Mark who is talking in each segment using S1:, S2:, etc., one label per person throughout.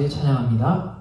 S1: 함께 찬양합니다.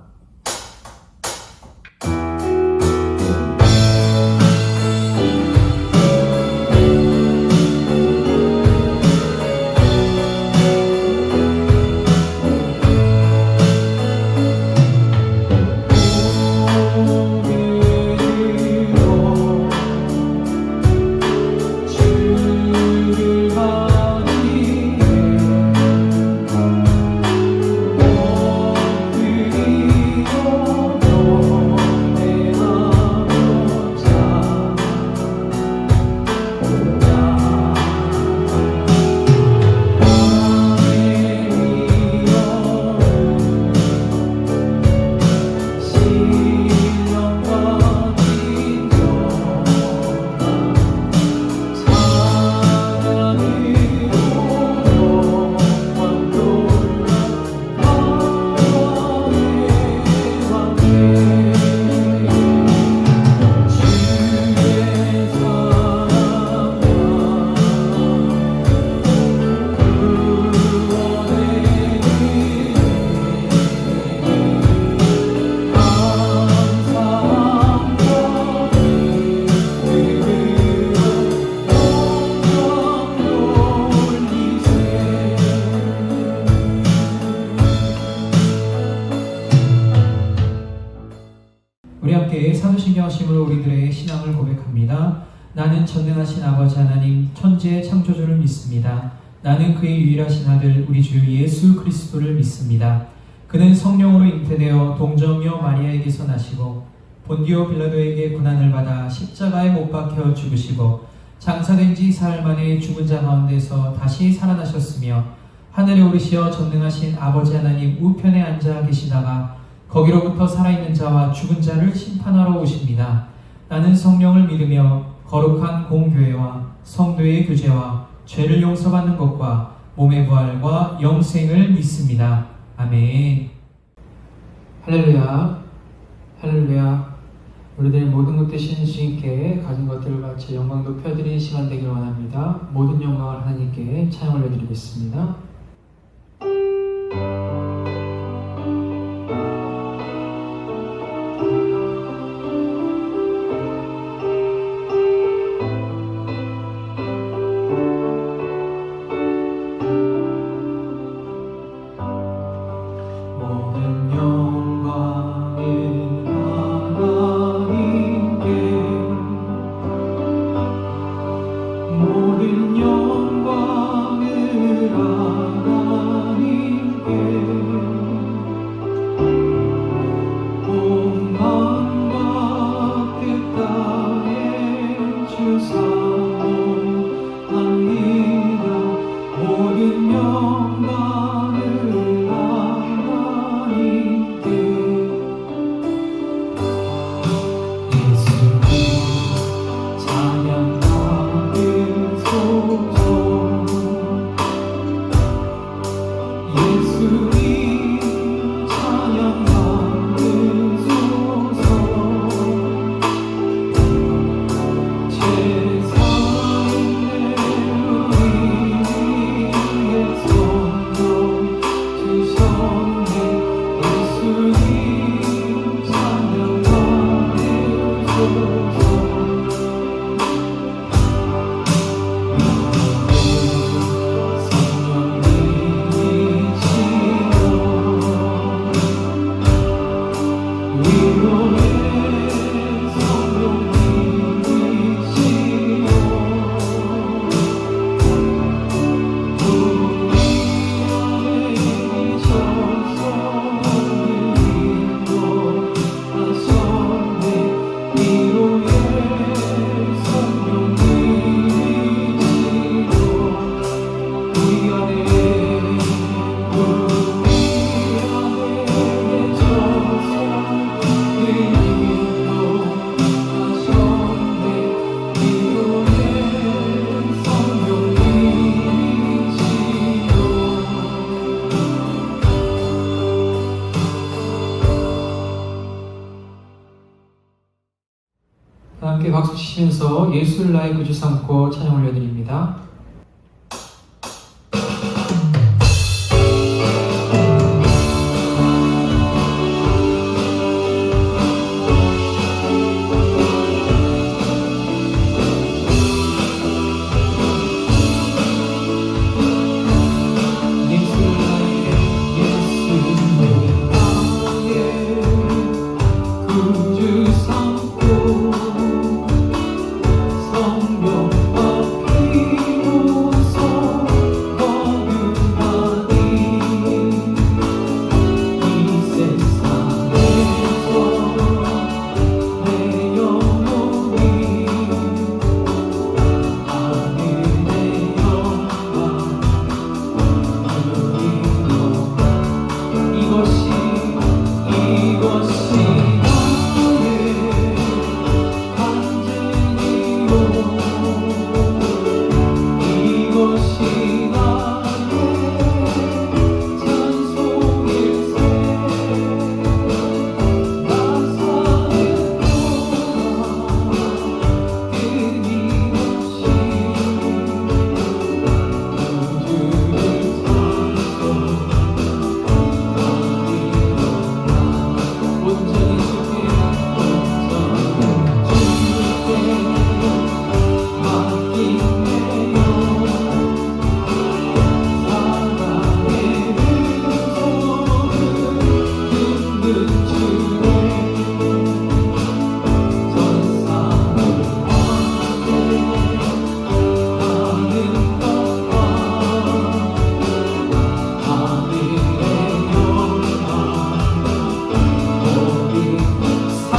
S1: 우리 함께 사도신경하심으로 우리들의 신앙을 고백합니다. 나는 전능하신 아버지 하나님 천지의 창조주를 믿습니다. 나는 그의 유일하신 아들 우리 주 예수 그리스도를 믿습니다. 그는 성령으로 잉태되어 동정녀 마리아에게서 나시고 본디오 빌라도에게 고난을 받아 십자가에 못 박혀 죽으시고 장사된 지 사흘 만에 죽은 자 가운데서 다시 살아나셨으며 하늘에 오르시어 전능하신 아버지 하나님 우편에 앉아 계시다가 거기로부터 살아있는 자와 죽은 자를 심판하러 오십니다. 나는 성령을 믿으며 거룩한 공교회와 성도의 교제와 죄를 용서받는 것과 몸의 부활과 영생을 믿습니다. 아멘. 할렐루야, 할렐루야. 우리들의 모든 것 되신 주님께 가진 것들을 바쳐 영광 높여드리는 시간 되길 원합니다. 모든 영광을 하나님께 찬양 올려드리겠습니다. 함께 박수 치시면서 예수를 나의 구주 삼고 찬양 올려드립니다.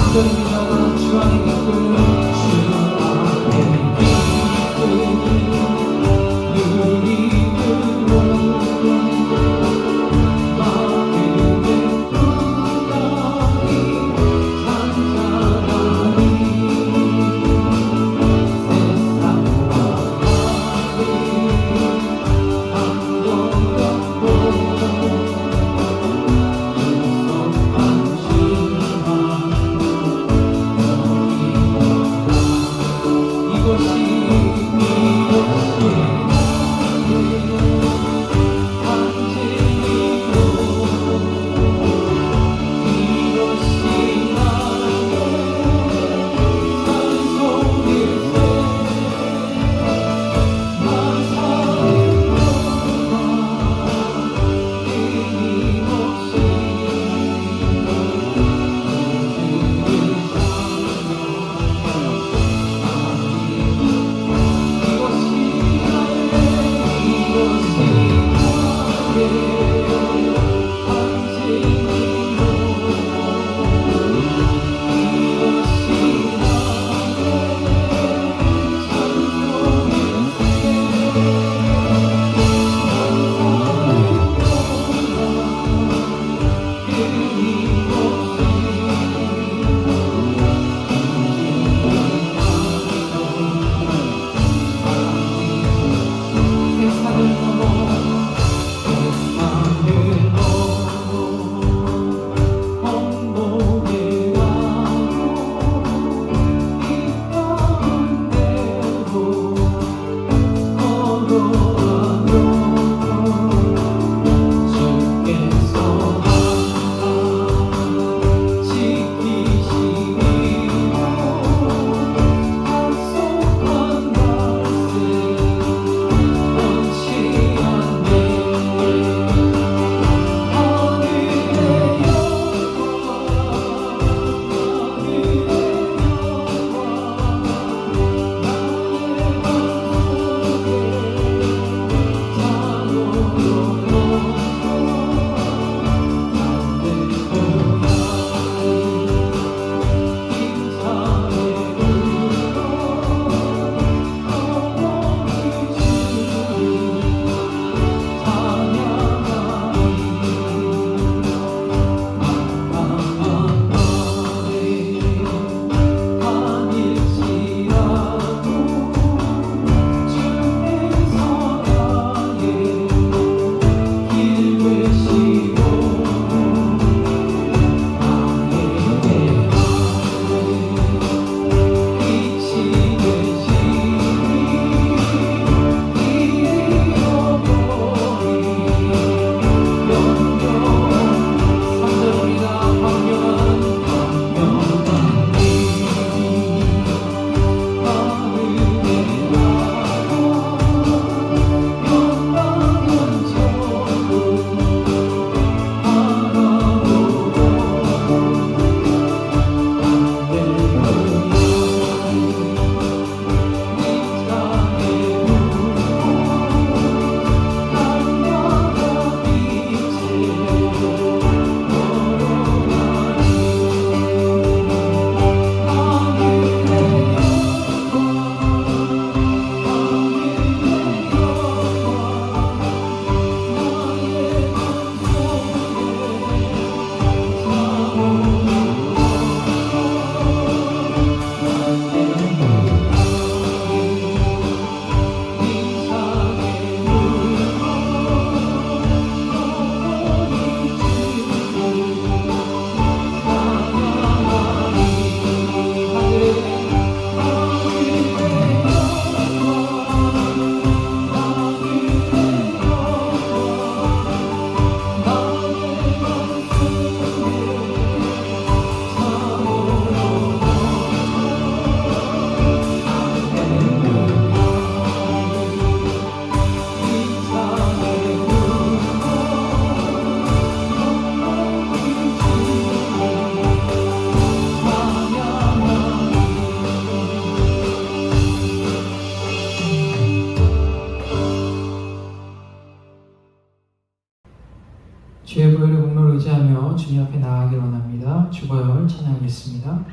S1: 3절입니다. 주 안에 기쁨, 주 안에 주의 보혈의 공로를 의지하며 주님 앞에 나아가길 원합니다. 주보혈 찬양하겠습니다.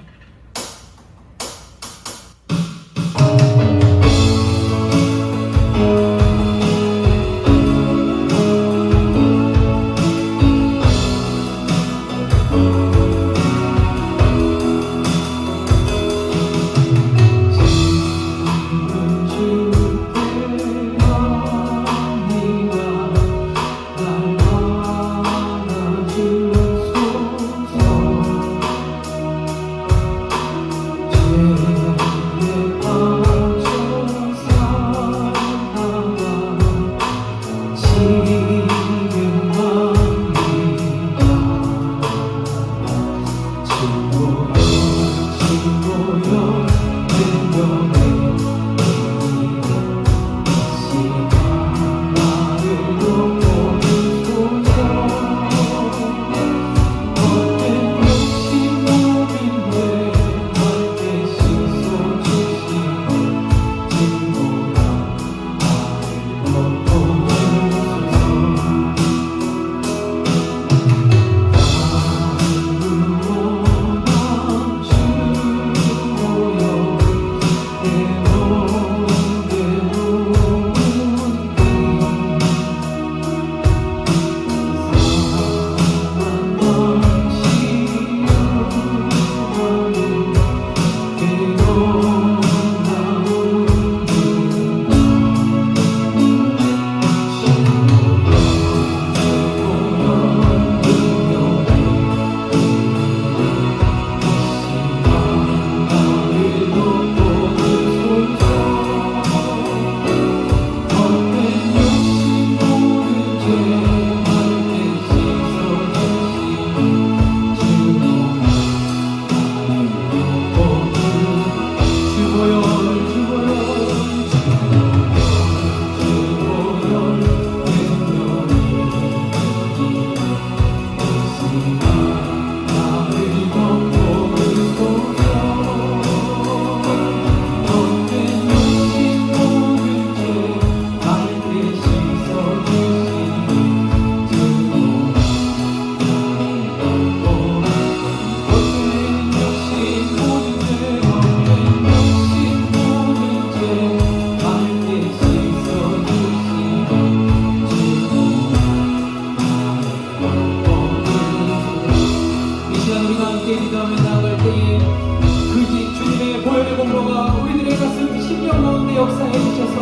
S1: 함께 기도하며 나아갈 때에 그 주님의 보혈의 공로가 우리들의 가슴 심령 가운데 역사해 주셔서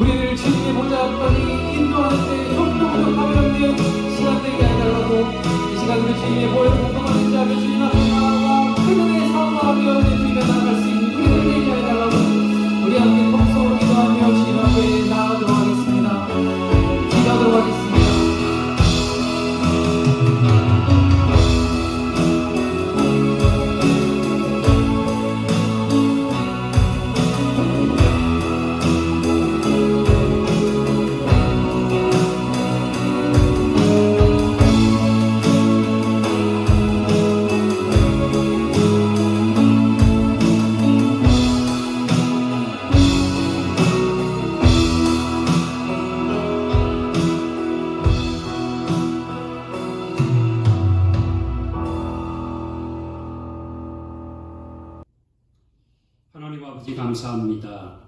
S1: 우리를 주님의 보좌 앞까지 인도하는 때 형통으로 가면된 시간 되게 해달라고 이 시간 우리 주님의 보혈의 공로가 인자하며 주님 앞에 나아가 큰 은혜의 사모하며 드리며 나아갈 수 있는 우리를 되게 해달라고 우리 함께 통성으로 기도하며 주님 앞에 나아가도록 하겠습니다. 기도하도록 하겠습니다.
S2: 하나님 아버지 감사합니다.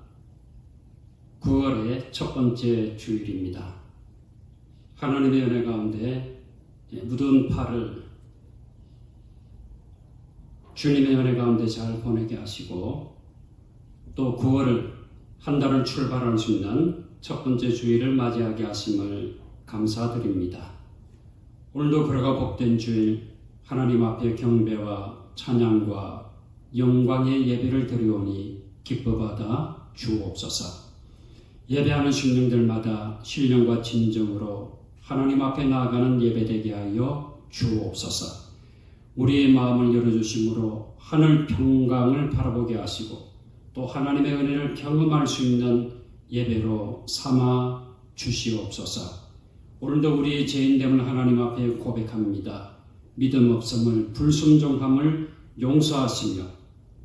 S2: 9월의 첫 번째 주일입니다. 하나님의 은혜 가운데 묻은 팔을 주님의 은혜 가운데 잘 보내게 하시고 또 9월을 한 달을 출발할 수 있는 첫 번째 주일을 맞이하게 하심을 감사드립니다. 오늘도 그러가 복된 주일 하나님 앞에 경배와 찬양과 영광의 예배를 드리오니 기뻐받아 주옵소서. 예배하는 심령들마다 신령과 진정으로 하나님 앞에 나아가는 예배되게 하여 주옵소서. 우리의 마음을 열어주심으로 하늘 평강을 바라보게 하시고 또 하나님의 은혜를 경험할 수 있는 예배로 삼아 주시옵소서. 오늘도 우리의 죄인됨을 하나님 앞에 고백합니다. 믿음 없음을 불순종함을 용서하시며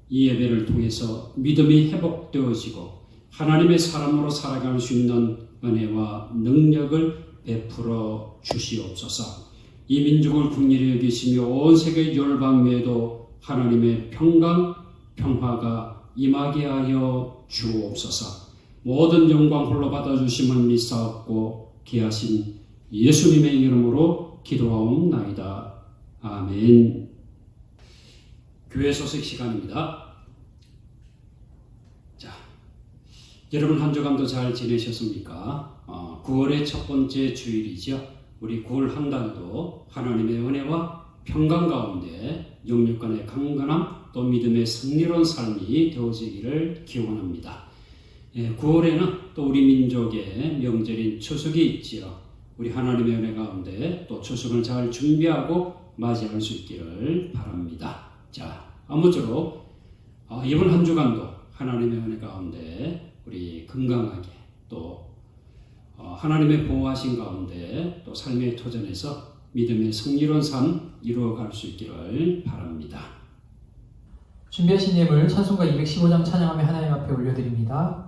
S2: 이 예배를 통해서 믿음이 회복되어지고 하나님의 사람으로 살아갈 수 있는 은혜와 능력을 베풀어 주시옵소서. 이 민족을 긍휼히 여기시며 온 세계 열방위에도 하나님의 평강, 평화가 임하게 하여 주옵소서. 모든 영광 홀로 받아주심을 믿사옵고 귀하신 예수님의 이름으로 기도하옵나이다. 아멘. 교회 소식 시간입니다. 자, 여러분 한 주간도 잘 지내셨습니까? 9월의 첫 번째 주일이죠. 우리 9월 한 달도 하나님의 은혜와 평강 가운데 영육간의 강건함 또 믿음의 승리로운 삶이 되어지기를 기원합니다. 9월에는 또 우리 민족의 명절인 추석이 있지요. 우리 하나님의 은혜 가운데 또 추석을 잘 준비하고 맞이할 수 있기를 바랍니다. 자, 아무쪼록 이번 한 주간도 하나님의 은혜 가운데 우리 건강하게 또 하나님의 보호하신 가운데 또 삶의 터전에서 믿음의 승리로운 삶 이루어갈 수 있기를 바랍니다.
S1: 준비하신 예물 찬송가 215장 찬양하며 하나님 앞에 올려드립니다.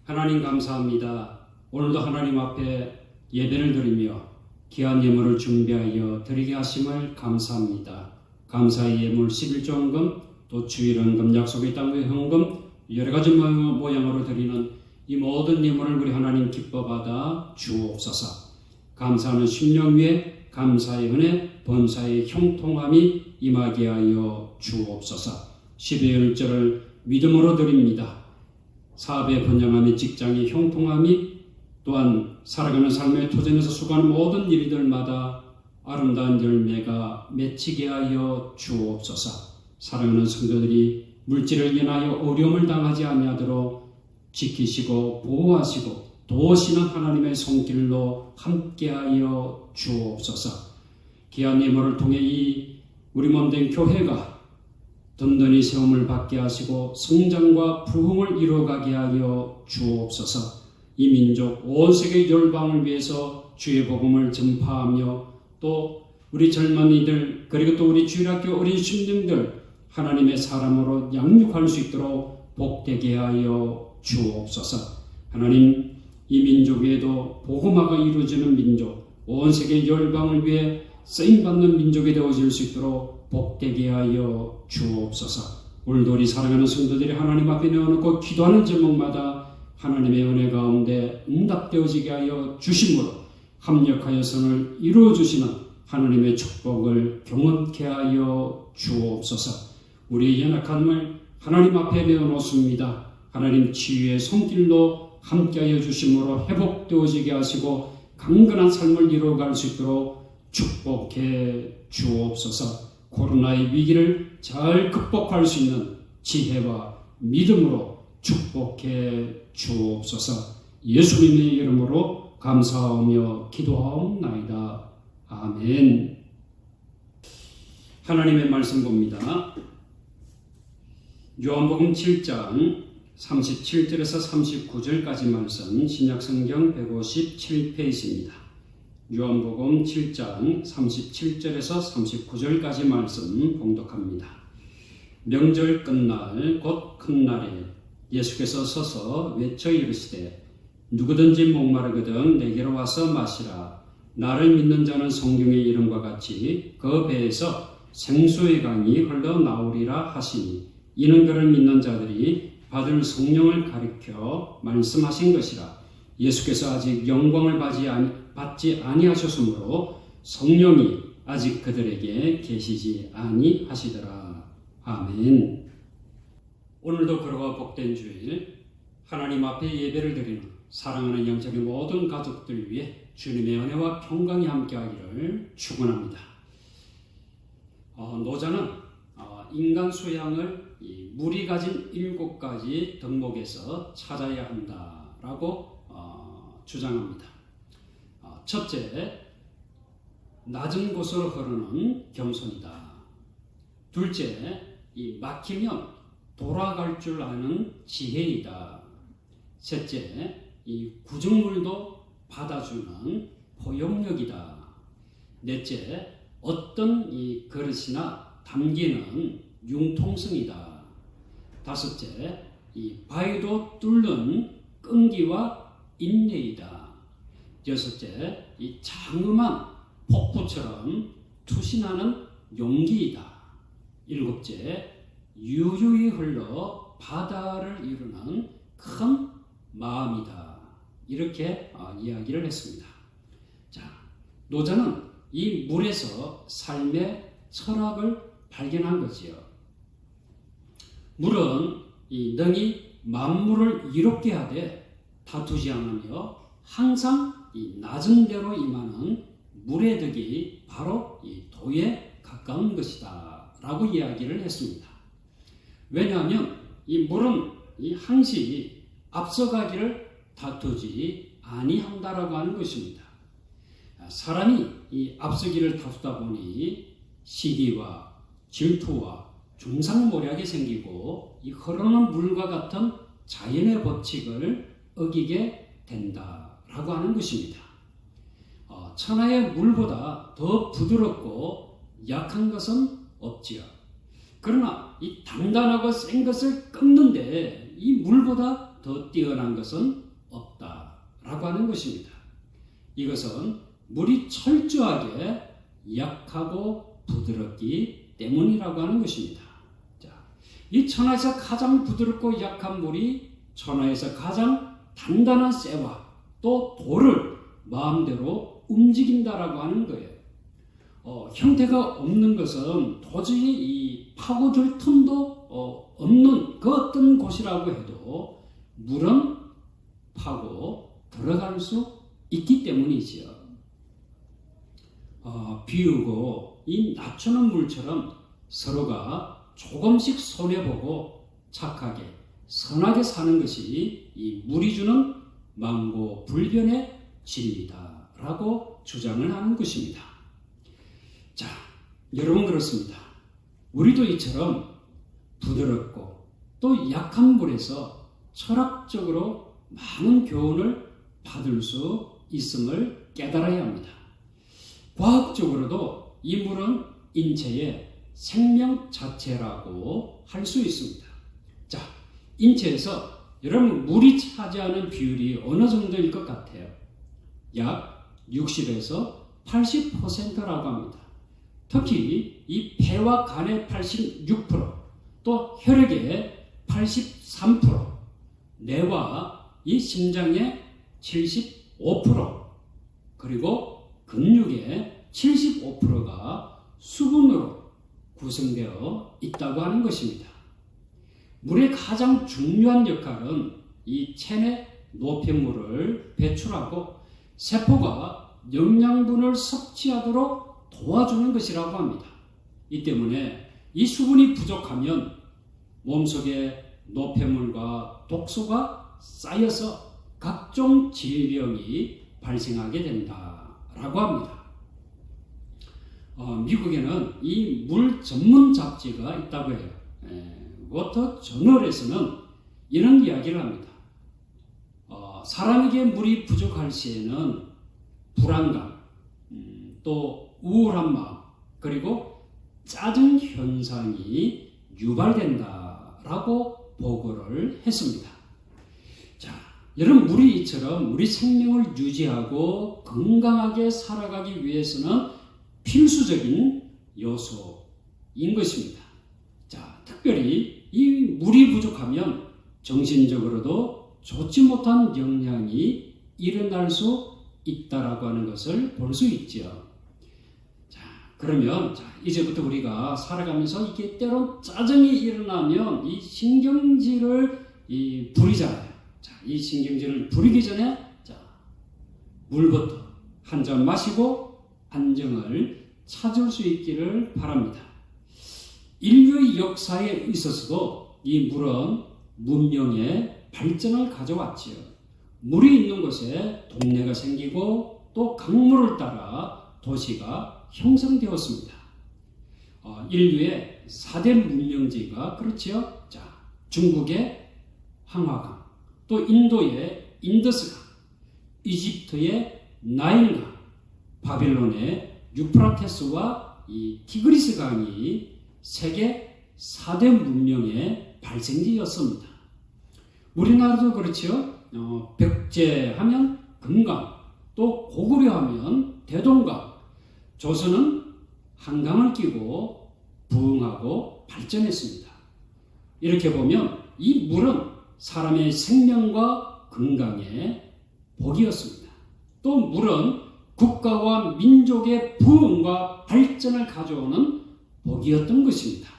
S2: 하나님 감사합니다. 오늘도 하나님 앞에 예배를 드리며 귀한 예물을 준비하여 드리게 하심을 감사합니다. 감사의 예물 11조헌금 또 주일헌금 약속의 땅의 헌금 여러 가지 모양으로 드리는 이 모든 예물을 우리 하나님 기뻐받아 주옵소서. 감사하는 심령 위에 감사의 은혜 번사의 형통함이 임하게 하여 주옵소서. 12의 1절을 믿음으로 드립니다. 사업의 번영함이 직장의 형통함이 또한 살아가는 삶의 도전에서 수고하는 모든 일들마다 아름다운 열매가 맺히게 하여 주옵소서. 사랑하는 성도들이 물질을 인하여 어려움을 당하지 아니하도록 지키시고 보호하시고 도우시는 하나님의 손길로 함께하여 주옵소서. 귀한 예물을 통해 이 우리 몸된 교회가 든든히 세움을 받게 하시고 성장과 부흥을 이루어가게 하여 주옵소서. 이 민족 온 세계 열방을 위해서 주의 복음을 전파하며 또 우리 젊은이들 그리고 또 우리 주일학교 어린 신령들 하나님의 사람으로 양육할 수 있도록 복되게 하여 주옵소서. 하나님, 이 민족 위에도 복음화가 이루어지는 민족, 온 세계 열방을 위해 쓰임받는 민족이 되어질 수 있도록 복되게 하여 주옵소서. 오늘도 우리 사랑하는 성도들이 하나님 앞에 내어놓고 기도하는 제목마다 하나님의 은혜 가운데 응답되어지게 하여 주심으로 합력하여서는 이루어주시는 하나님의 축복을 경험케 하여 주옵소서. 우리의 연약함을 하나님 앞에 내어놓습니다. 하나님 치유의 손길로 함께하여 주심으로 회복되어지게 하시고 강건한 삶을 이루어갈 수 있도록 축복해 주옵소서. 코로나의 위기를 잘 극복할 수 있는 지혜와 믿음으로 축복해 주옵소서. 예수님의 이름으로 감사하며 기도하옵나이다. 아멘. 하나님의 말씀 봅니다. 요한복음 7장 37절에서 39절까지 말씀, 신약성경 157페이지입니다. 요한복음 7장 37절에서 39절까지 말씀 봉독합니다. 명절 끝날 곧 큰 날에 예수께서 서서 외쳐 이르시되 누구든지 목마르거든 내게로 와서 마시라. 나를 믿는 자는 성경의 이름과 같이 그 배에서 생수의 강이 흘러나오리라 하시니 이는 그를 믿는 자들이 받을 성령을 가리켜 말씀하신 것이라. 예수께서 아직 영광을 받지 아니하셨으므로 성령이 아직 그들에게 계시지 아니하시더라. 아멘. 오늘도 그러와 복된 주일 하나님 앞에 예배를 드리는 사랑하는 영적의 모든 가족들 위해 주님의 은혜와 평강이 함께하기를 축원합니다. 노자는 인간 소양을 물이 가진 7가지 덕목에서 찾아야 한다라고 주장합니다. 첫째, 낮은 곳으로 흐르는 겸손이다. 둘째, 막히면 돌아갈 줄 아는 지혜이다. 셋째, 구정물도 받아주는 포용력이다. 넷째, 어떤 그릇이나 담기는 융통성이다. 다섯째, 바위도 뚫는 끈기와 인내이다. 여섯째, 장엄한 폭포처럼 투신하는 용기이다. 일곱째, 유유히 흘러 바다를 이루는 큰 마음이다. 이렇게 이야기를 했습니다. 자, 노자는 이 물에서 삶의 철학을 발견한 거지요. 물은 능히 만물을 이롭게 하되 다투지 않으며 항상 낮은 데로 임하는 물의 덕이 바로 도에 가까운 것이다 라고 이야기를 했습니다. 왜냐하면 물은 항시 앞서가기를 다투지 아니한다라고 하는 것입니다. 사람이 앞서기를 다투다 보니 시기와 질투와 중상모략이 생기고 흐르는 물과 같은 자연의 법칙을 어기게 된다라고 하는 것입니다. 천하의 물보다 더 부드럽고 약한 것은 없지요. 그러나 단단하고 센 것을 꺾는데 이 물보다 더 뛰어난 것은 없다라고 하는 것입니다. 이것은 물이 철저하게 약하고 부드럽기 때문이라고 하는 것입니다. 자, 이 천하에서 가장 부드럽고 약한 물이 천하에서 가장 단단한 쇠와 또 돌을 마음대로 움직인다라고 하는 거예요. 형태가 없는 것은 도저히 파고들 틈도 없는 그 어떤 곳이라고 해도 물은 파고 들어갈 수 있기 때문이지요. 비우고 이 낮추는 물처럼 서로가 조금씩 손해보고 착하게 선하게 사는 것이 이 물이 주는 만고 불변의 진리다 라고 주장을 하는 것입니다. 자, 여러분 그렇습니다. 우리도 이처럼 부드럽고 또 약한 물에서 철학적으로 많은 교훈을 받을 수 있음을 깨달아야 합니다. 과학적으로도 이 물은 인체의 생명 자체라고 할 수 있습니다. 자, 인체에서 여러분 물이 차지하는 비율이 어느 정도일 것 같아요? 약 60에서 80%라고 합니다. 특히 이 폐와 간의 86%, 또 혈액의 83%, 뇌와 이 심장의 75%, 그리고 근육의 75%가 수분으로 구성되어 있다고 하는 것입니다. 물의 가장 중요한 역할은 이 체내 노폐물을 배출하고 세포가 영양분을 섭취하도록 도와주는 것이라고 합니다. 이 때문에 이 수분이 부족하면 몸속에 노폐물과 독소가 쌓여서 각종 질병이 발생하게 된다라고 합니다. 미국에는 이 물 전문 잡지가 있다고 해요. 워터 저널에서는 이런 이야기를 합니다. 사람에게 물이 부족할 시에는 불안감, 또 우울한 마음, 그리고 짜증 현상이 유발된다라고 보고를 했습니다. 자, 여러분 물이 이처럼 우리 생명을 유지하고 건강하게 살아가기 위해서는 필수적인 요소인 것입니다. 자, 특별히 이 물이 부족하면 정신적으로도 좋지 못한 영향이 일어날 수 있다라고 하는 것을 볼 수 있죠. 자, 그러면 이제부터 우리가 살아가면서 이게 때론 짜증이 일어나면 이 신경질을 부리잖아요. 자, 이 신경질을 부리기 전에 물부터 한 잔 마시고 안정을 찾을 수 있기를 바랍니다. 인류의 역사에 있어서도 이 물은 문명의 발전을 가져왔지요. 물이 있는 곳에 동네가 생기고 또 강물을 따라 도시가 형성되었습니다. 인류의 4대 문명지가 그렇지요. 자, 중국의 황화강, 또 인도의 인더스강, 이집트의 나일강, 바벨론의 유프라테스와 이 티그리스 강이 세계 4대 문명의 발생지였습니다. 우리나라도 그렇지요. 백제하면 금강, 또 고구려하면 대동강, 조선은 한강을 끼고 부흥하고 발전했습니다. 이렇게 보면 이 물은 사람의 생명과 건강의 복이었습니다. 또 물은 국가와 민족의 부흥과 발전을 가져오는 복이었던 것입니다.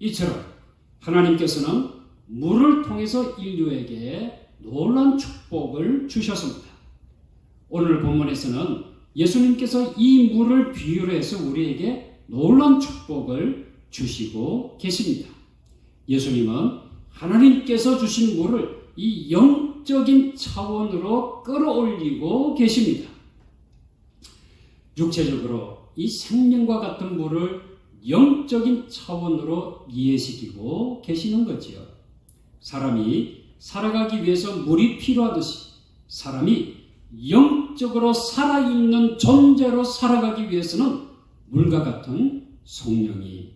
S2: 이처럼 하나님께서는 물을 통해서 인류에게 놀라운 축복을 주셨습니다. 오늘 본문에서는 예수님께서 이 물을 비유로 해서 우리에게 놀라운 축복을 주시고 계십니다. 예수님은 하나님께서 주신 물을 이 영적인 차원으로 끌어올리고 계십니다. 육체적으로 이 생명과 같은 물을 영적인 차원으로 이해시키고 계시는 거지요. 사람이 살아가기 위해서 물이 필요하듯이 사람이 영적으로 살아있는 존재로 살아가기 위해서는 물과 같은 성령이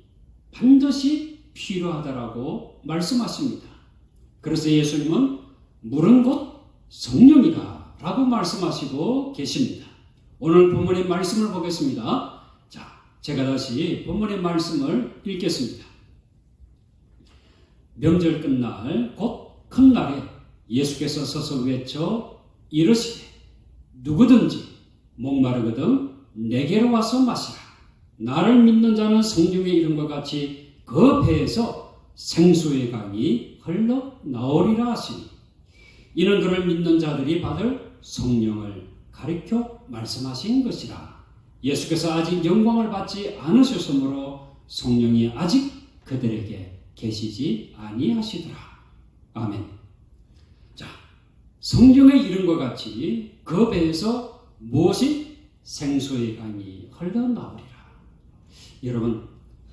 S2: 반드시 필요하다라고 말씀하십니다. 그래서 예수님은 물은 곧 성령이다 라고 말씀하시고 계십니다. 오늘 본문의 말씀을 보겠습니다. 자, 제가 다시 본문의 말씀을 읽겠습니다. 명절 끝날 곧 큰 날에 예수께서 서서 외쳐 이르시되 누구든지 목마르거든 내게로 와서 마시라. 나를 믿는 자는 성경에 이름과 같이 그 배에서 생수의 강이 흘러 나오리라 하시니. 이는 그를 믿는 자들이 받을 성령을 가리켜 말씀하신 것이라. 예수께서 아직 영광을 받지 않으셨으므로 성령이 아직 그들에게 계시지 아니하시더라. 아멘. 자, 성경의 이름과 같이 그 배에서 무엇이 생수의 강이 흘러나오리라. 여러분,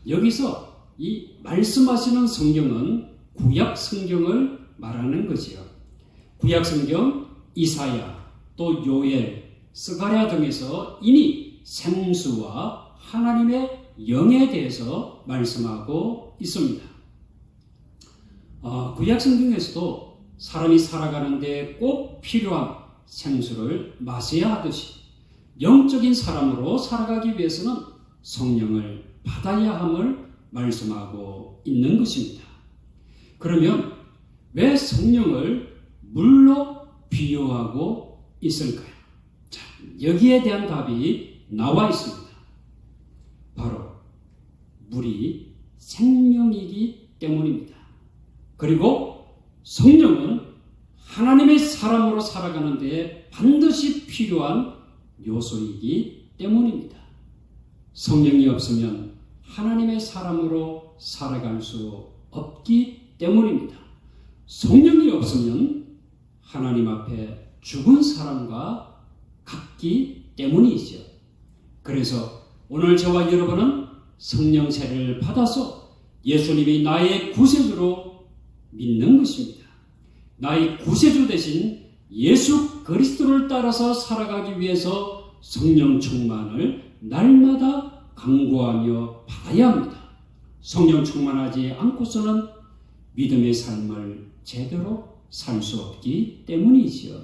S2: 여기서 이 말씀하시는 성경은 구약 성경을 말하는 것이요. 구약 성경 이사야, 또 요엘, 스가랴 등에서 이미 생수와 하나님의 영에 대해서 말씀하고 있습니다. 구약 성경에서도 사람이 살아가는데 꼭 필요한 생수를 마셔야 하듯이 영적인 사람으로 살아가기 위해서는 성령을 받아야 함을 말씀하고 있는 것입니다. 그러면 왜 성령을 물로 비유하고 있을까요? 자, 여기에 대한 답이 나와 있습니다. 바로 물이 생명이기 때문입니다. 그리고 성령은 하나님의 사람으로 살아가는 데 반드시 필요한 요소이기 때문입니다. 성령이 없으면 하나님의 사람으로 살아갈 수 없기 때문입니다. 성령이 없으면 하나님 앞에 죽은 사람과 같기 때문이죠. 그래서 오늘 저와 여러분은 성령세를 받아서 예수님이 나의 구세주로 믿는 것입니다. 나의 구세주 대신 예수 그리스도를 따라서 살아가기 위해서 성령 충만을 날마다 강구하며 받아야 합니다. 성령 충만하지 않고서는 믿음의 삶을 제대로 살 수 없기 때문이지요.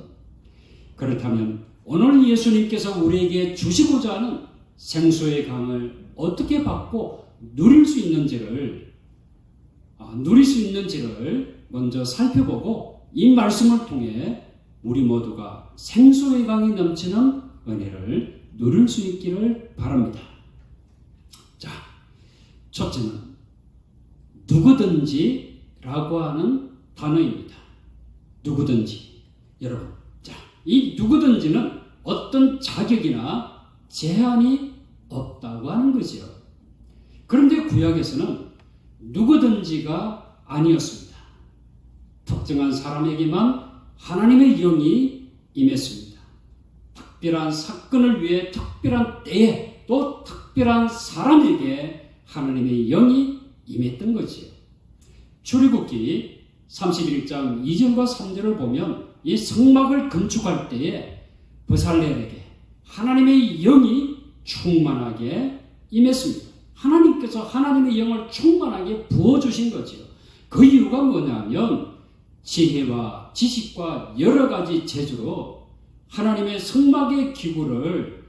S2: 그렇다면 오늘 예수님께서 우리에게 주시고자 하는 생수의 강을 어떻게 받고 누릴 수 있는지를 먼저 살펴보고 이 말씀을 통해 우리 모두가 생수의 강이 넘치는 은혜를 누릴 수 있기를 바랍니다. 자, 첫째는 누구든지라고 하는 단어입니다. 누구든지. 여러분, 자, 이 누구든지는 어떤 자격이나 제한이 없다고 하는 거죠. 그런데 구약에서는 누구든지가 아니었습니다. 특정한 사람에게만 하나님의 영이 임했습니다. 특별한 사건을 위해 특별한 때에 또 특별한 사람에게 하나님의 영이 임했던 거지요. 출애굽기 31장 2절과 3절을 보면 이 성막을 건축할 때에 브살렐에게 하나님의 영이 충만하게 임했습니다. 하나님께서 하나님의 영을 충만하게 부어주신 거지요. 그 이유가 뭐냐면 지혜와 지식과 여러 가지 재주로 하나님의 성막의 기구를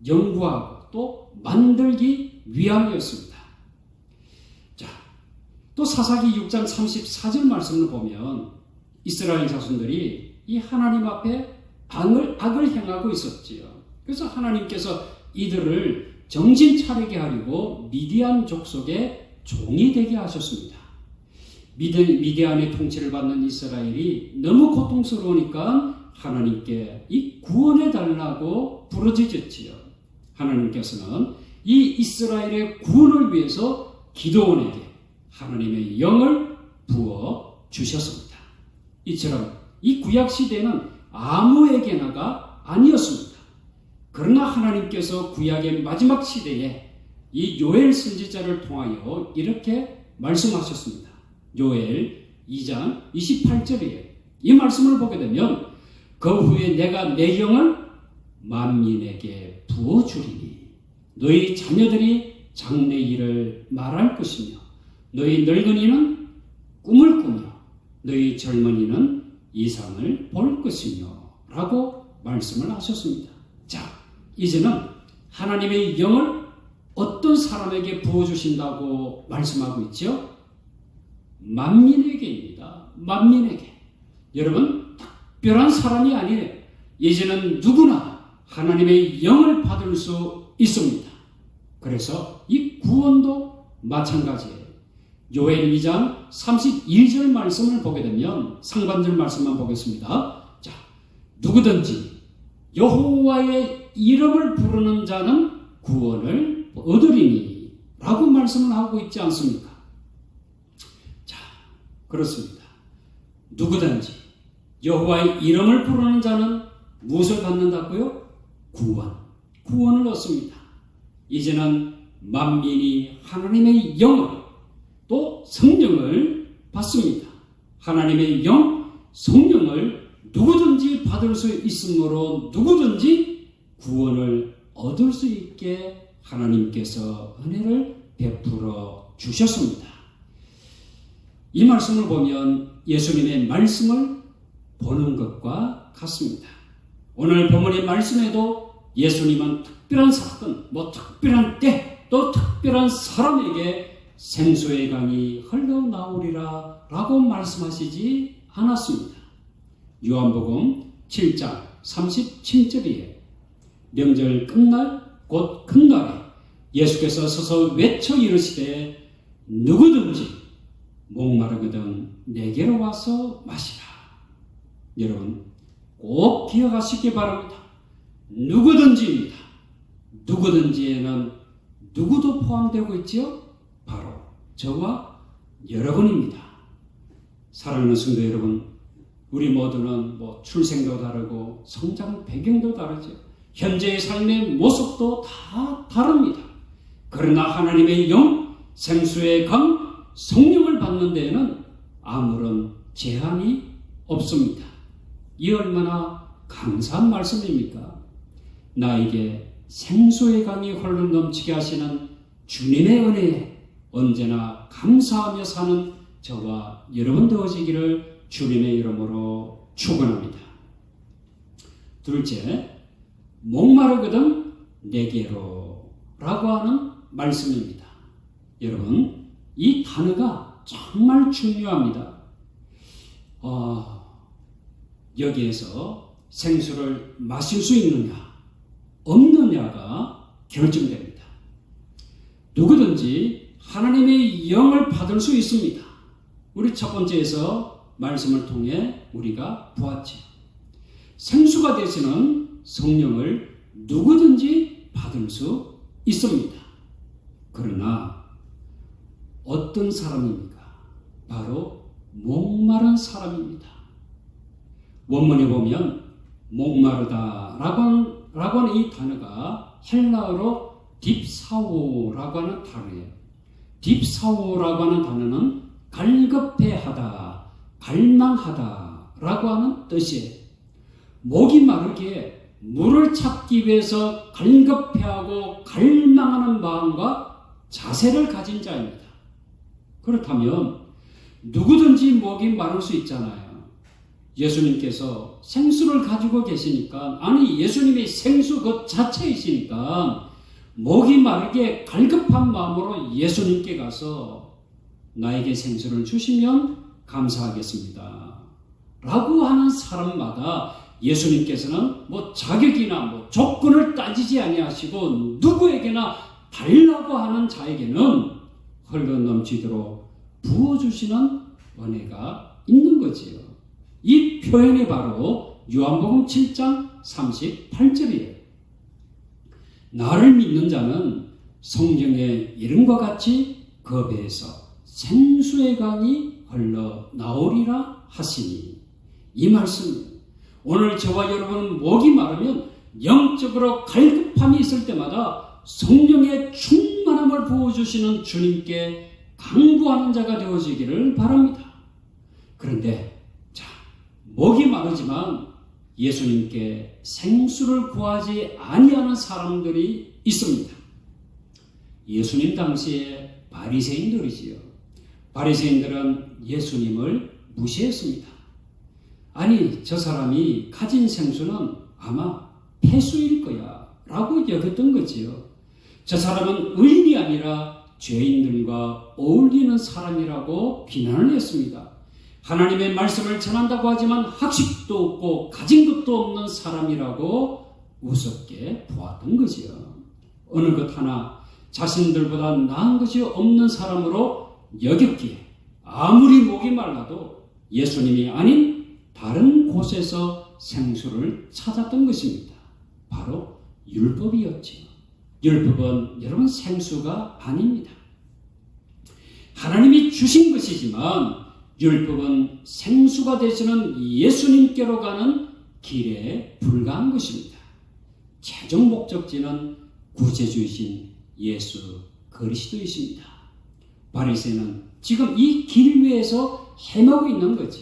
S2: 연구하고 또 만들기 위함이었습니다. 자, 또 사사기 6장 34절 말씀을 보면 이스라엘 자손들이 이 하나님 앞에 악을 행하고 있었지요. 그래서 하나님께서 이들을 정신 차리게 하려고 미디안 족속의 종이 되게 하셨습니다. 미디안의 통치를 받는 이스라엘이 너무 고통스러우니까 하나님께 이 구원해 달라고 부르짖었지요. 하나님께서는 이 이스라엘의 구원을 위해서 기드온에게 하나님의 영을 부어 주셨습니다. 이처럼 이 구약 시대는 아무에게나가 아니었습니다. 그러나 하나님께서 구약의 마지막 시대에 이 요엘 선지자를 통하여 이렇게 말씀하셨습니다. 요엘 2장 28절이에요. 이 말씀을 보게 되면 그 후에 내가 내 영을 만민에게 부어주리니 너희 자녀들이 장래 일을 말할 것이며 너희 늙은이는 꿈을 꾸며 너희 젊은이는 이상을 볼 것이며 라고 말씀을 하셨습니다. 자, 이제는 하나님의 영을 어떤 사람에게 부어주신다고 말씀하고 있죠? 만민에게입니다. 만민에게. 여러분, 특별한 사람이 아니에요. 이제는 누구나 하나님의 영을 받을 수 있습니다. 그래서 이 구원도 마찬가지예요. 요엘 2장 32절 말씀을 보게 되면 상반절 말씀만 보겠습니다. 자, 누구든지 여호와의 이름을 부르는 자는 구원을 얻으리니 라고 말씀을 하고 있지 않습니까? 자, 그렇습니다. 누구든지 여호와의 이름을 부르는 자는 무엇을 받는다고요? 구원을 얻습니다. 이제는 만민이 하나님의 영을 또 성령을 받습니다. 하나님의 영, 성령을 누구든지 받을 수 있으므로 누구든지 구원을 얻을 수 있게 하나님께서 은혜를 베풀어 주셨습니다. 이 말씀을 보면 예수님의 말씀을 보는 것과 같습니다. 오늘 본문의 말씀에도 예수님은 특별한 사건, 특별한 때, 또 특별한 사람에게 생수의 강이 흘러나오리라 라고 말씀하시지 않았습니다. 요한복음 7장 37절에 명절 끝날 곧 큰날에 예수께서 서서 외쳐 이르시되 누구든지 목마르거든 내게로 와서 마시라. 여러분 꼭 기억하시기 바랍니다. 누구든지입니다. 누구든지에는 누구도 포함되고 있지요? 바로 저와 여러분입니다. 사랑하는 성도 여러분, 우리 모두는 출생도 다르고 성장 배경도 다르죠. 현재의 삶의 모습도 다 다릅니다. 그러나 하나님의 영, 생수의 강, 성령을 받는 데에는 아무런 제한이 없습니다. 이 얼마나 감사한 말씀입니까? 나에게 생수의 강이 흘러 넘치게 하시는 주님의 은혜에 언제나 감사하며 사는 저와 여러분 되어지기를 주님의 이름으로 축원합니다. 둘째, 목마르거든 내게로 라고 하는 말씀입니다. 여러분, 이 단어가 정말 중요합니다. 여기에서 생수를 마실 수 있느냐 없느냐가 결정됩니다. 누구든지 하나님의 영을 받을 수 있습니다. 우리 첫 번째에서 말씀을 통해 우리가 보았죠. 생수가 되시는 성령을 누구든지 받을 수 있습니다. 그러나 어떤 사람입니까? 바로 목마른 사람입니다. 원문에 보면 목마르다라고 하는 이 단어가 헬라어로 딥사오라고 하는 단어예요. 딥사오라고 하는 단어는 갈급해하다, 갈망하다라고 하는 뜻이에요. 목이 마르기에 물을 찾기 위해서 갈급해하고 갈망하는 마음과 자세를 가진 자입니다. 그렇다면 누구든지 목이 마를 수 있잖아요. 예수님께서 생수를 가지고 계시니까, 아니 예수님이 생수 그 자체이시니까 목이 마르게 갈급한 마음으로 예수님께 가서 나에게 생수를 주시면 감사하겠습니다 라고 하는 사람마다 예수님께서는 자격이나 조건을 따지지 아니하시고 누구에게나 달라고 하는 자에게는 흘러넘치도록 부어주시는 은혜가 있는 거지요. 이 표현이 바로 요한복음 7장 38절이에요. 나를 믿는 자는 성경의 이름과 같이 그 배에서 생수의 강이 흘러나오리라 하시니, 이 말씀, 오늘 저와 여러분 목이 마르면 영적으로 갈급함이 있을 때마다 성령의 충만함을 부어주시는 주님께 강구하는 자가 되어지기를 바랍니다. 그런데 목이 마르지만 예수님께 생수를 구하지 아니하는 사람들이 있습니다. 예수님 당시에 바리새인들이지요. 바리새인들은 예수님을 무시했습니다. 아니, 저 사람이 가진 생수는 아마 폐수일 거야 라고 여겼던 거지요. 저 사람은 의인이 아니라 죄인들과 어울리는 사람이라고 비난을 했습니다. 하나님의 말씀을 전한다고 하지만 학식도 없고 가진 것도 없는 사람이라고 우습게 보았던 거지요. 어느 것 하나 자신들보다 나은 것이 없는 사람으로 여겼기에 아무리 목이 말라도 예수님이 아닌 다른 곳에서 생수를 찾았던 것입니다. 바로 율법이었지요. 율법은 여러분 생수가 아닙니다. 하나님이 주신 것이지만 율법은 생수가 되시는 예수님께로 가는 길에 불과한 것입니다. 최종 목적지는 구세주이신 예수 그리스도이십니다. 바리새인은 지금 이 길 위에서 헤매고 있는 거죠.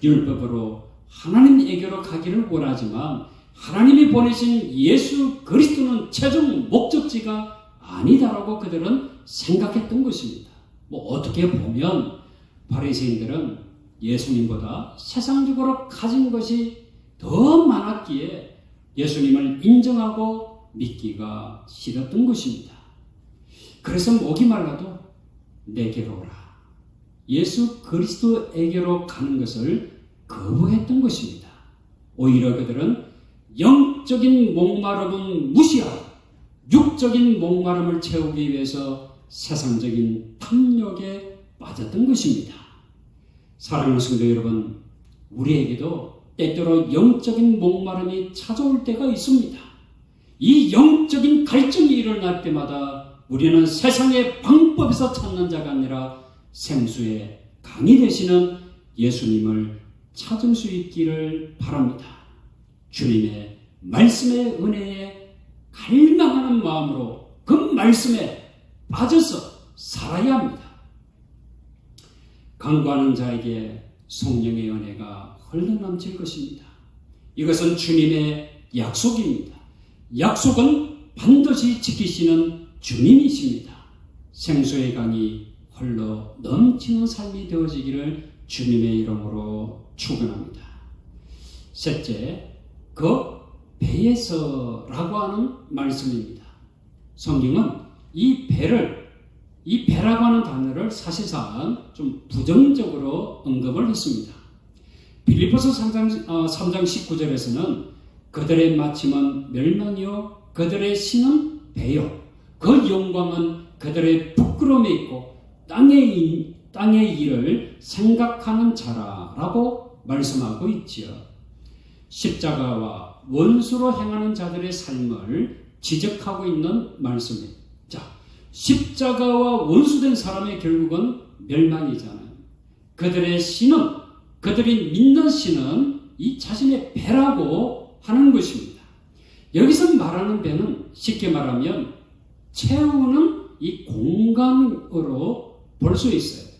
S2: 율법으로 하나님에게로 가기를 원하지만 하나님이 보내신 예수 그리스도는 최종 목적지가 아니다라고 그들은 생각했던 것입니다. 어떻게 보면 바리새인들은 예수님보다 세상적으로 가진 것이 더 많았기에 예수님을 인정하고 믿기가 싫었던 것입니다. 그래서 목이 말라도 내게로 오라. 예수 그리스도에게로 가는 것을 거부했던 것입니다. 오히려 그들은 영적인 목마름은 무시하고 육적인 목마름을 채우기 위해서 세상적인 탐욕에 빠졌던 것입니다. 사랑하는 성도 여러분, 우리에게도 때때로 영적인 목마름이 찾아올 때가 있습니다. 이 영적인 갈증이 일어날 때마다 우리는 세상의 방법에서 찾는 자가 아니라 생수의 강이 되시는 예수님을 찾을 수 있기를 바랍니다. 주님의 말씀의 은혜에 갈망하는 마음으로 그 말씀에 빠져서 살아야 합니다. 간구하는 자에게 성령의 은혜가 흘러넘칠 것입니다. 이것은 주님의 약속입니다. 약속은 반드시 지키시는 주님이십니다. 생수의 강이 흘러 넘치는 삶이 되어지기를 주님의 이름으로 축원합니다. 셋째, 그 배에서라고 하는 말씀입니다. 성경은 이 배라고 하는 단어를 사실상 좀 부정적으로 언급을 했습니다. 빌립보서 3장 19절에서는 그들의 마침은 멸망이요 그들의 신은 배요 그 영광은 그들의 부끄러움에 있고 땅의 일을 생각하는 자라라고 말씀하고 있지요. 십자가와 원수로 행하는 자들의 삶을 지적하고 있는 말씀입니다. 자, 십자가와 원수된 사람의 결국은 멸망이잖아요. 그들의 신은, 그들이 믿는 신은 이 자신의 배라고 하는 것입니다. 여기서 말하는 배는 쉽게 말하면 채우는 이 공간으로 볼 수 있어요.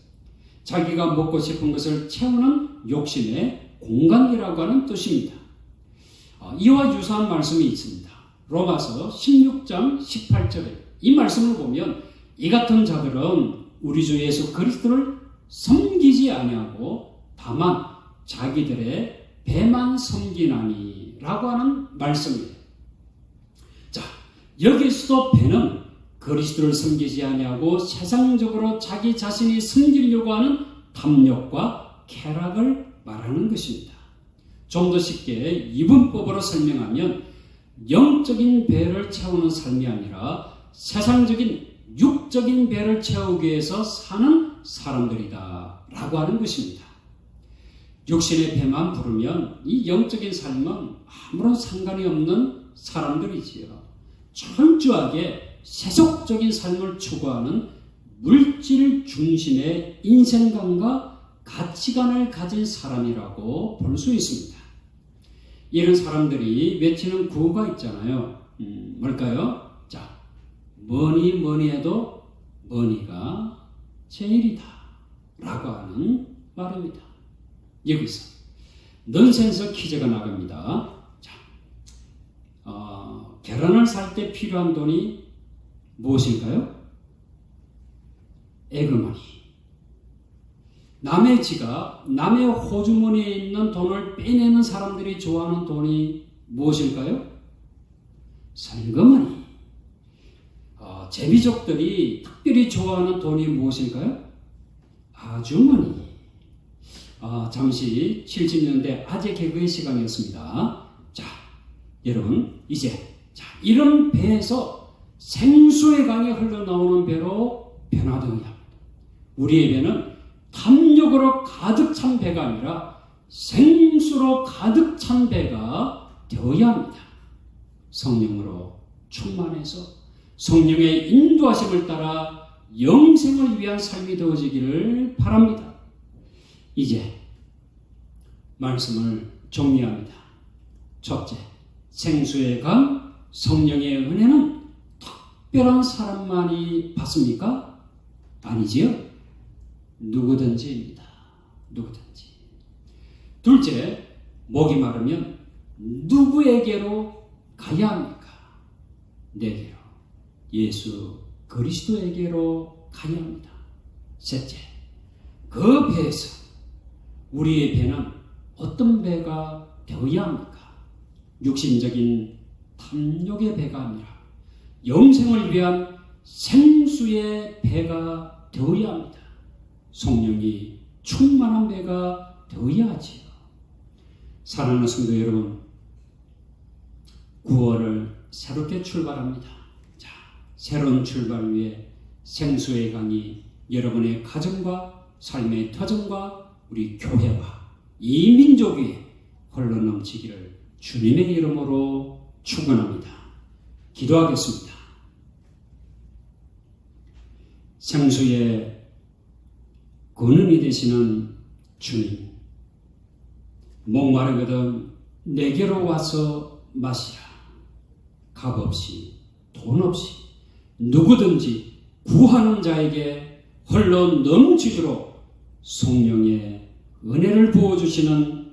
S2: 자기가 먹고 싶은 것을 채우는 욕심의 공간이라고 하는 뜻입니다. 이와 유사한 말씀이 있습니다. 로마서 16장 18절에 이 말씀을 보면 이 같은 자들은 우리 주 예수 그리스도를 섬기지 아니하고 다만 자기들의 배만 섬기나니 라고 하는 말씀이에요. 자, 여기서도 배는 그리스도를 섬기지 아니하고 세상적으로 자기 자신이 섬기려고 하는 탐욕과 쾌락을 말하는 것입니다. 좀 더 쉽게 이분법으로 설명하면 영적인 배를 채우는 삶이 아니라 세상적인 육적인 배를 채우기 위해서 사는 사람들이다 라고 하는 것입니다. 육신의 배만 부르면 이 영적인 삶은 아무런 상관이 없는 사람들이지요. 철저하게 세속적인 삶을 추구하는 물질 중심의 인생관과 가치관을 가진 사람이라고 볼 수 있습니다. 이런 사람들이 외치는 구호가 있잖아요. 뭘까요? 자, 뭐니 해도 머니가 제일이다 라고 하는 말입니다. 여기서 넌센스 퀴즈가 나갑니다. 자, 계란을 살 때 필요한 돈이 무엇일까요? 에그머니. 남의 지갑, 남의 호주머니에 있는 돈을 빼내는 사람들이 좋아하는 돈이 무엇일까요? 설거머니. 제비족들이 특별히 좋아하는 돈이 무엇일까요? 아주머니. 잠시 70년대 아재 개그의 시간이었습니다. 자, 여러분 이제 이런 배에서 생수의 강이 흘러나오는 배로 변화되어야 합니다. 우리의 배는 탐욕으로 가득 찬 배가 아니라 생수로 가득 찬 배가 되어야 합니다. 성령으로 충만해서 성령의 인도하심을 따라 영생을 위한 삶이 되어지기를 바랍니다. 이제 말씀을 정리합니다. 첫째, 생수의 강 성령의 은혜는 특별한 사람만이 받습니까? 아니지요. 누구든지입니다. 누구든지. 둘째, 목이 마르면 누구에게로 가야 합니까? 내게로, 예수 그리스도에게로 가야 합니다. 셋째, 그 배에서 우리의 배는 어떤 배가 되어야 합니까? 육신적인 탐욕의 배가 아니라 영생을 위한 생수의 배가 되어야 합니다. 성령이 충만한 배가 되어야 하지요. 사랑하는 성도 여러분, 9월을 새롭게 출발합니다. 자, 새로운 출발 위해 생수의 강이 여러분의 가정과 삶의 터전과 우리 교회와 이 민족 위에 흘러 넘치기를 주님의 이름으로 축원합니다. 기도하겠습니다. 생수의 근원이 되시는 주님, 목마르거든 내게로 와서 마시라. 값없이 돈 없이 누구든지 구하는 자에게 흘러 넘치도록 성령의 은혜를 부어주시는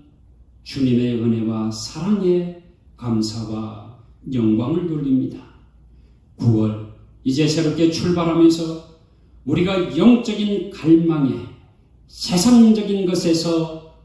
S2: 주님의 은혜와 사랑에 감사와 영광을 돌립니다. 9월 이제 새롭게 출발하면서 우리가 영적인 갈망에 세상적인 것에서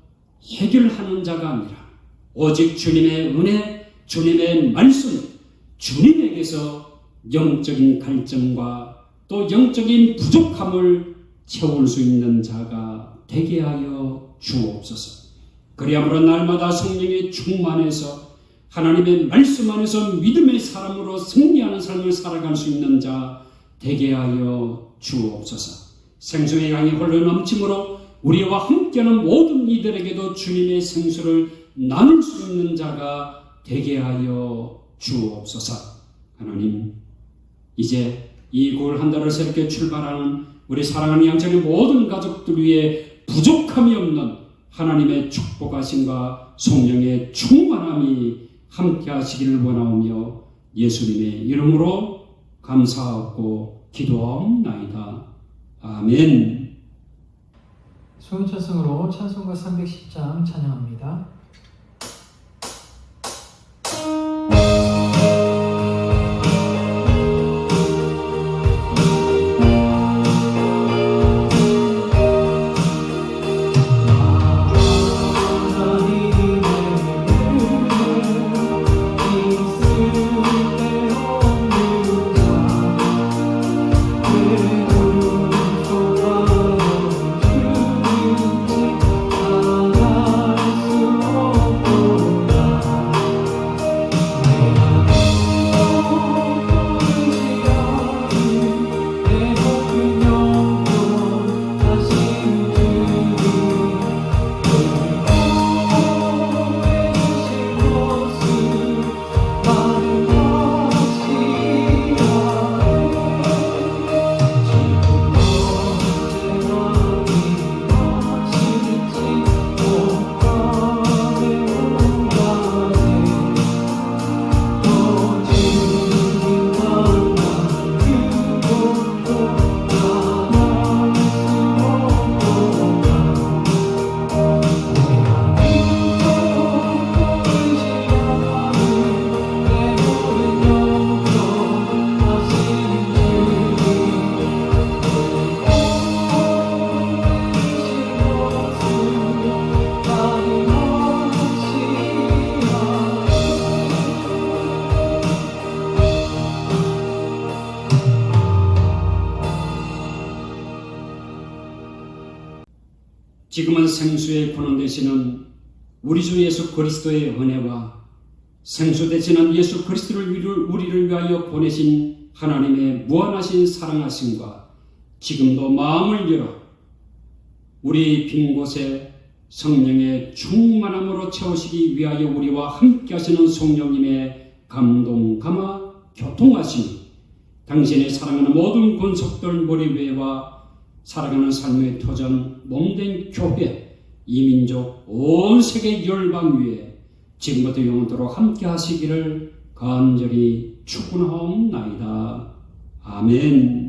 S2: 해결하는 자가 아니라 오직 주님의 은혜, 주님의 말씀, 주님에게서 영적인 갈증과 또 영적인 부족함을 채울 수 있는 자가 되게 하여 주옵소서. 그리함으로 날마다 성령의 충만해서 하나님의 말씀 안에서 믿음의 사람으로 승리하는 삶을 살아갈 수 있는 자 되게 하여 주옵소서. 생수의 강이 흘러 넘침으로 우리와 함께하는 모든 이들에게도 주님의 생수를 나눌 수 있는 자가 되게 하여 주옵소서. 하나님, 이제 이 9월 한 달을 새롭게 출발하는 우리 사랑하는 양천의 모든 가족들 위해 부족함이 없는 하나님의 축복하심과 성령의 충만함이 함께 하시기를 원하오며 예수님의 이름으로 감사하고 기도하옵나이다. 아멘.
S1: 소유찬송으로 찬송가 310장 찬양합니다.
S2: 지금은 생수의 근원 되시는 우리 주 예수 그리스도의 은혜와 생수 되시는 예수 그리스도를 우리를 위하여 보내신 하나님의 무한하신 사랑하심과 지금도 마음을 열어 우리 빈 곳에 성령의 충만함으로 채우시기 위하여 우리와 함께 하시는 성령님의 감동, 감화, 교통하심이 당신의 사랑하는 모든 권속들 머리 위에와 살아가는 삶의 터전 몸된 교회, 이민족, 온 세계 열방 위에 지금부터 영원토록 함께 하시기를 간절히 축원하옵나이다. 아멘.